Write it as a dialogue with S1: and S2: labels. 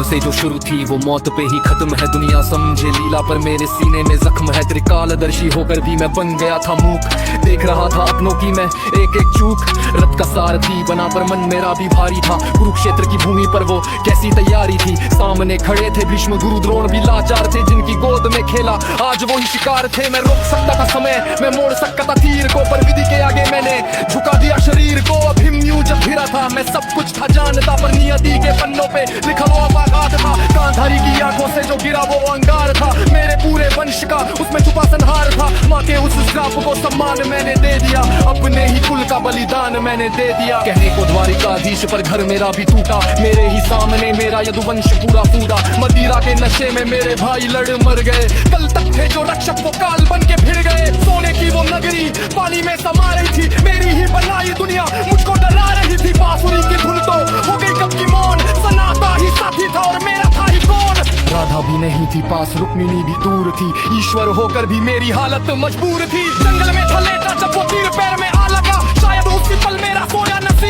S1: से जो शुरू थी वो मौत पे ही खत्म है। दुनिया समझे लीला पर मेरे सीने में जख्म है। त्रिकालदर्शी होकर भी मैं बन गया था मूक, देख रहा था अपनों की मैं एक एक चूक। रथ का सारथी बना पर मन मेरा भी भारी था। कुरुक्षेत्र की भूमि पर वो कैसी तैयारी थी। सामने खड़े थे भीष्म गुरु द्रोण भी लाचार थे, जिनकी गोद में खेला आज वो ही शिकार थे। मैं रोक सकता था समय, मैं मोड़ सकता था तीर को, पर विधि के आगे मैंने झुका दिया शरीर को। अभिमन्यु जब घिरा था मैं सब कुछ था जानता, पर नियति के पन्नों पे लिखा वो अपाघात था। गांधारी की आंखों से जो गिरा वो अंगार था। मेरे पूरे वंश का उसमें छुपा संहार था। माँ के उस श्राप को सम्मान मैंने दे दिया, अपने ही कुल का बलिदान मैंने दे दिया। कहने को द्वारिकाधीश पर घर मेरा भी टूटा, मेरे ही सामने मेरा यदुवंश पूरा पूरा। मदिरा के नशे में मेरे भाई लड़ मर गए, कल तक थे जो रक्षक वो काल बन के फिर गए। सोने की वो नगरी पानी में समा रही थी, मेरी ही बनाई दुनिया मुझको डरा रही थी। बांसुरी की धुन तो हो गई कब की मौन, सनाता ही साथी था और मेरा था ही कौन। राधा भी नहीं थी पास, रुक्मिणी भी दूर थी, ईश्वर होकर भी मेरी हालत मजबूर थी। जंगल में था लेटा जब वो तीर पैर में आ लगा, शायद उसी पल मेरा सोया नसीब